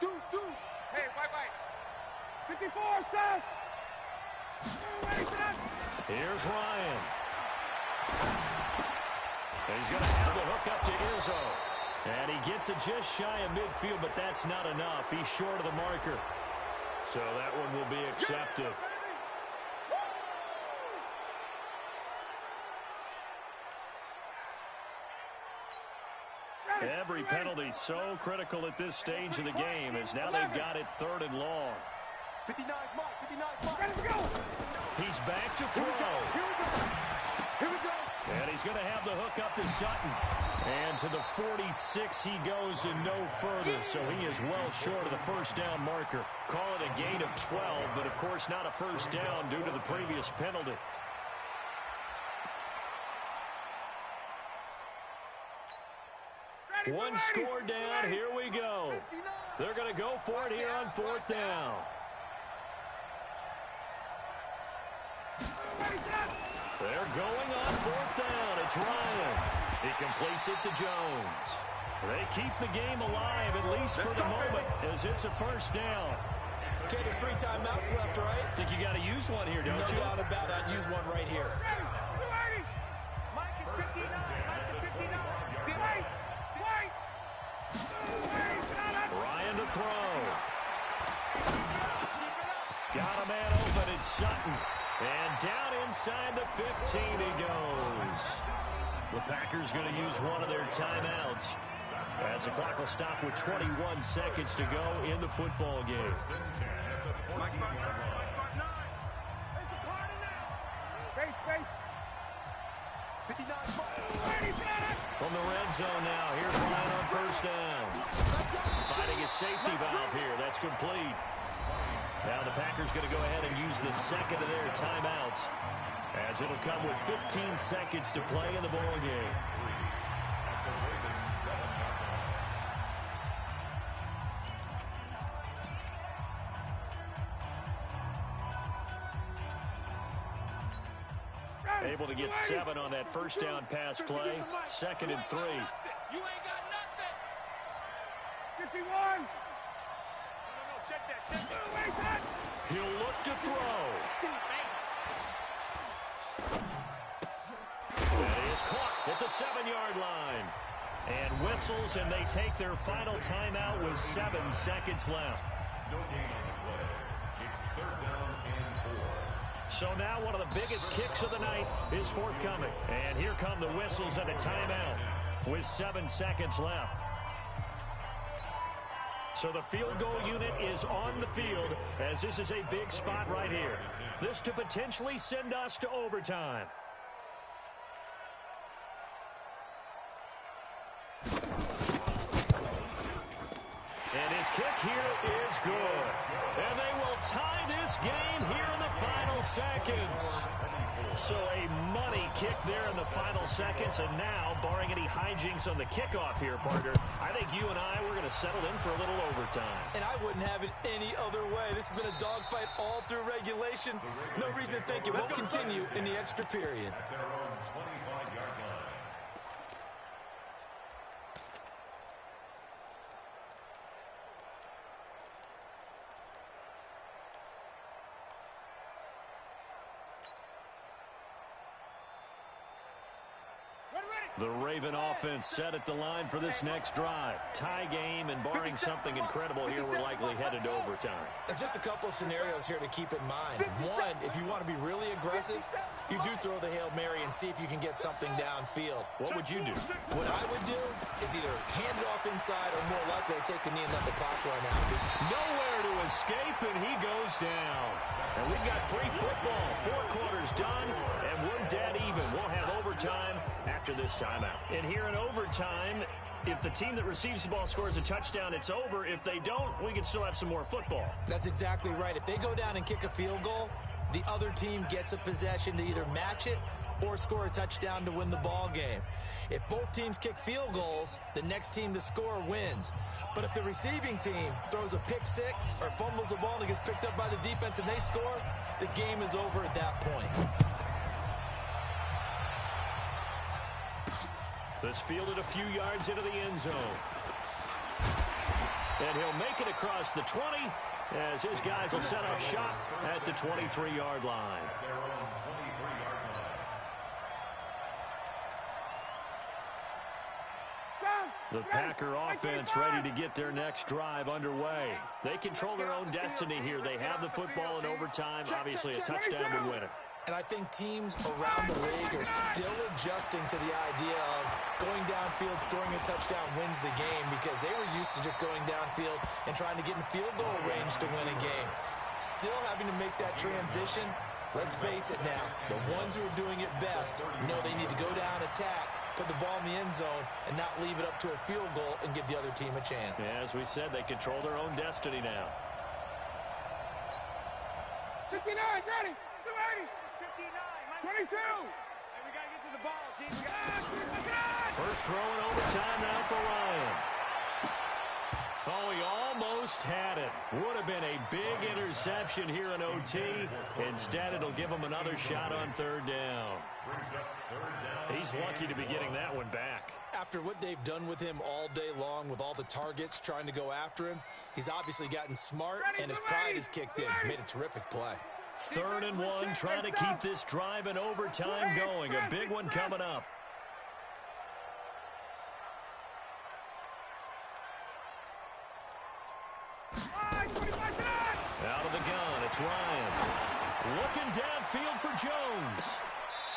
Deuce. Hey, white. 54, set. Here's Ryan. He's going to have the hook up to Izzo. And he gets it just shy of midfield, but that's not enough. He's short of the marker. So that one will be accepted. Every penalty so critical at this stage of the game, as now they've got it 3rd and long. 59 mark, 59 mark. Ready to go. He's back to throw. Here we go. Here we go. And he's going to have the hook up to Sutton. And to the 46 he goes and no further. So he is well short of the first down marker. Call it a gain of 12, but of course not a first down due to the previous penalty. One score down. Here we go. They're going to go for it here on 4th down. They're going on 4th down. It's Ryan. He completes it to Jones. They keep the game alive, at least for the moment, as it's a first down. Okay, there's 3 timeouts left, right? Think you got to use one here, don't you? No doubt about it. I'd use one right here. Mike is 59. Mike is 59. Ryan to throw. Got a man open. It's Sutton. And down inside the 15 he goes. The Packers going to use one of their timeouts, as the clock will stop with 21 seconds to go in the football game. Mike Mark 9. Mike Mark 9. It's a party now. Space. 59 mark. From the red zone now, here's Ryan on first down. Fighting a safety valve here. That's complete. Now the Packers going to go ahead and use the second of their timeouts, as it'll come with 15 seconds to play in the ball game. Able to get 7 on that first down pass play. 2nd and 3. You ain't got nothing. 51. No, check that. He'll look to throw. That is caught at the 7-yard line. And whistles, and they take their final timeout with 7 seconds left. No gain on the play. It's 3rd down and 4. So now one of the biggest kicks of the night is forthcoming. And here come the whistles and a timeout with 7 seconds left. So the field goal unit is on the field, as this is a big spot right here. This to potentially send us to overtime. And his kick here is good. And they will tie this game here in the final seconds. So a money kick there in the final seconds. And now, barring any hijinks on the kickoff here, partner, I think you and I, we're going to settle in for a little overtime. And I wouldn't have it any other way. This has been a dogfight all through regulation. No reason to think it won't continue in the extra period. At their own 25-yard line. The Raven offense set at the line for this next drive. Tie game, and barring something incredible here, we're likely headed to overtime. And just a couple of scenarios here to keep in mind. One, if you want to be really aggressive, you do throw the Hail Mary and see if you can get something downfield. What would you do? What I would do is either hand it off inside or more likely take the knee and let the clock run out. Nowhere to escape, and he goes down. And we've got free football. 4 quarters done, and we're dead even. We'll have overtime after this timeout. And here in overtime, if the team that receives the ball scores a touchdown, it's over. If they don't, we can still have some more football. That's exactly right. If they go down and kick a field goal, the other team gets a possession to either match it or score a touchdown to win the ball game. If both teams kick field goals, the next team to score wins. But if the receiving team throws a pick six or fumbles the ball and it gets picked up by the defense and they score, the game is over at that point. This fielded a few yards into the end zone. And he'll make it across the 20 as his guys will set up shop at the 23-yard line. The Packer offense ready to get their next drive underway. They control their own destiny here. They have the football in overtime. Obviously, a touchdown would win it. And I think teams around the league are still adjusting to the idea of going downfield, scoring a touchdown wins the game, because they were used to just going downfield and trying to get in field goal range to win a game. Still having to make that transition. Let's face it now, the ones who are doing it best know they need to go down, attack, put the ball in the end zone, and not leave it up to a field goal and give the other team a chance. Yeah, as we said, they control their own destiny now. 69, ready, 280, 59, 22. And we got to get to the ball, G. First throw in overtime now for Ryan. Oh, he almost had it. Would have been a big interception here in OT. Instead, it'll give him another shot on third down. He's lucky to be getting that one back. After what they've done with him all day long with all the targets trying to go after him, he's obviously gotten smart, and his pride has kicked in. Made a terrific play. 3rd and 1, trying to keep this drive in overtime going. A big one coming up. Out of the gun, it's Ryan. Looking downfield for Jones.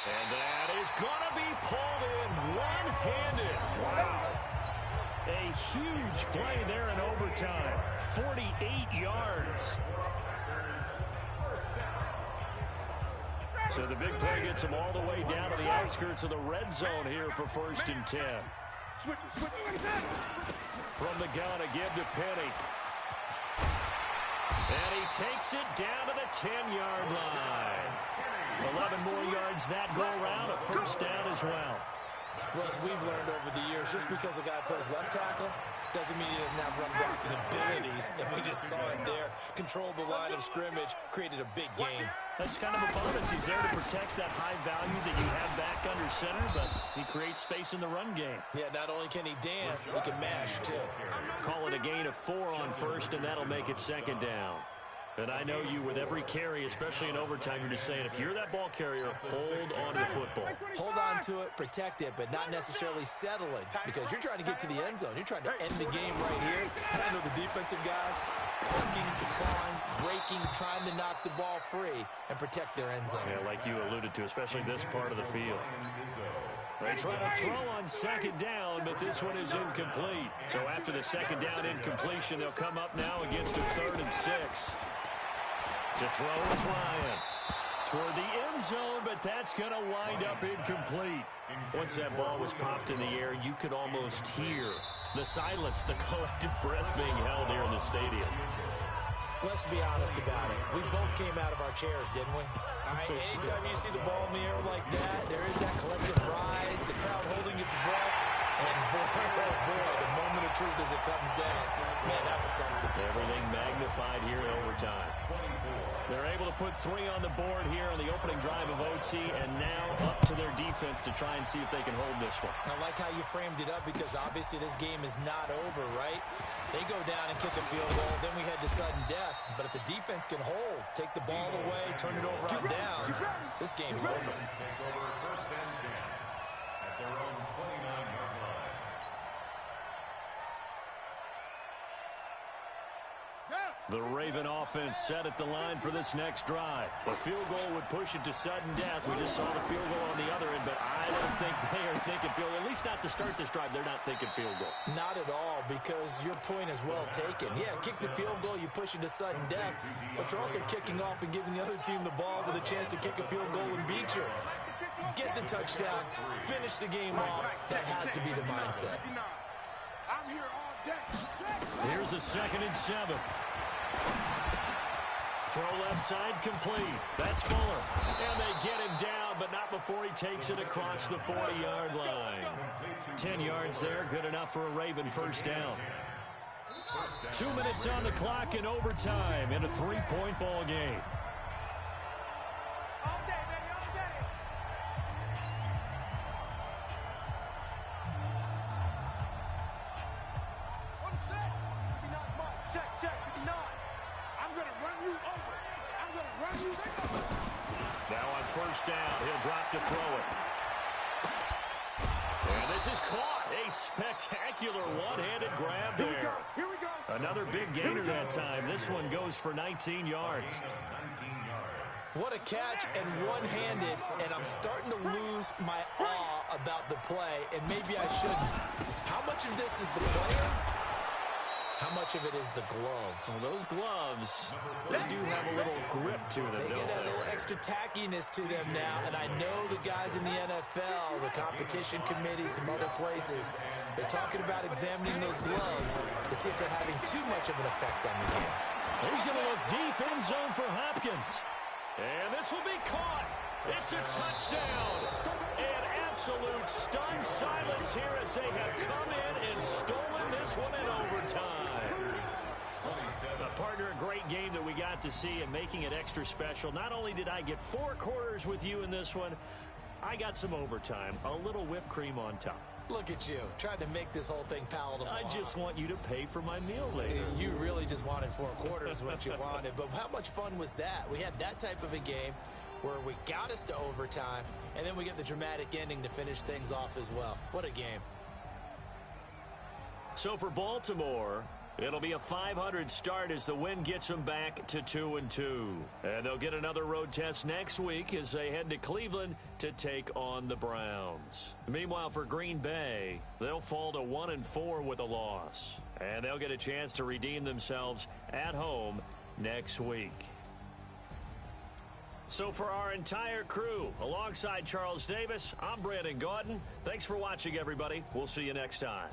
And that is going to be pulled in one-handed. Wow. A huge play there in overtime. 48 yards. So the big play gets him all the way down to the outskirts of the red zone here for 1st and 10. From the gun, a give to Penny. And he takes it down to the 10-yard line. 11 more yards that go around, a 1st down as well. Well, as we've learned over the years, just because a guy plays left tackle doesn't mean he doesn't have run blocking abilities, and we just saw it there. Controlled the line of scrimmage, created a big game. That's kind of a bonus. He's there to protect that high value that you have back under center, but he creates space in the run game. Yeah, not only can he dance, he can mash, too. Call it a gain of 4 on 1st, and that'll make it 2nd down. And I know you, with every carry, especially in overtime, you're just saying, if you're that ball carrier, hold on to the football. Hold on to it, protect it, but not necessarily settle it, because you're trying to get to the end zone. You're trying to end the game right here. And I know the defensive guys, poking, clawing, breaking, trying to knock the ball free and protect their end zone. Yeah, like you alluded to, especially this part of the field. They try to throw on 2nd down, but this one is incomplete. So after the 2nd down incompletion, they'll come up now against a 3rd and 6. To throw is Ryan. Toward the end zone, but that's going to wind up incomplete. Once that ball was popped in the air, you could almost hear the silence, the collective breath being held here in the stadium. Let's be honest about it. We both came out of our chairs, didn't we? All right, anytime you see the ball in the air like that, there is that collective rise, the crowd holding its breath, and boy, oh boy, the moment of truth as it comes down. Man, that was something. Everything magnified here in overtime. They're able to put 3 on the board here on the opening drive of OT, and now up to their defense to try and see if they can hold this one. I like how you framed it up, because obviously this game is not over, right? They go down and kick a field goal, then we head to sudden death. But if the defense can hold, take the ball away, turn it over on downs, this game's over. Take over 1st and 10 at their own 29-yard line. The Raven offense set at the line for this next drive. A field goal would push it to sudden death. We just saw the field goal on the other end, but I don't think they are thinking field goal. At least not to start this drive. They're not thinking field goal. Not at all, because your point is well taken. Yeah, kick the field goal, you push it to sudden death, but you're also kicking off and giving the other team the ball with a chance to kick a field goal and beat you. Get the touchdown, finish the game off. That has to be the mindset. I'm here all day. Here's a 2nd and 7. Throw left side complete. That's Fuller. And they get him down, but not before he takes it across the 40-yard line. 10 yards there, good enough for a Raven 1st down. 2 minutes on the clock in overtime in a 3-point ball game. All day, baby, all day. One set. 59 mark. Check, 59. I'm going to run you over. I'm going to run you over. Now on 1st down, he'll drop to throw it. And this This is caught. A spectacular one-handed grab there. Here we go. Another big gainer that time. This one goes for 19 yards. What a catch and one-handed, and I'm starting to lose my awe about the play, and maybe I shouldn't. How much of this is the player? How much of it is the glove? Well, those gloves, they do have a little grip to them, They don't get a they? little extra tackiness to them now, and I know the guys in the NFL, the competition committee, some other places, they're talking about examining those gloves to see if they're having too much of an effect on the game. He's going to look deep end zone for Hopkins. And this will be caught. It's a touchdown. And absolute stunned silence here as they have come in and stolen this one in overtime. Partner, a great game that we got to see and making it extra special. Not only did I get 4 quarters with you in this one, I got some overtime, a little whipped cream on top. Look at you, trying to make this whole thing palatable. I just want you to pay for my meal later. You really just wanted 4 quarters what you wanted. But how much fun was that? We had that type of a game where we got us to overtime, and then we get the dramatic ending to finish things off as well. What a game. So for Baltimore, it'll be a 500 start as the win gets them back to 2-2. And they'll get another road test next week as they head to Cleveland to take on the Browns. Meanwhile, for Green Bay, they'll fall to 1-4 with a loss. And they'll get a chance to redeem themselves at home next week. So for our entire crew, alongside Charles Davis, I'm Brandon Gaudin. Thanks for watching, everybody. We'll see you next time.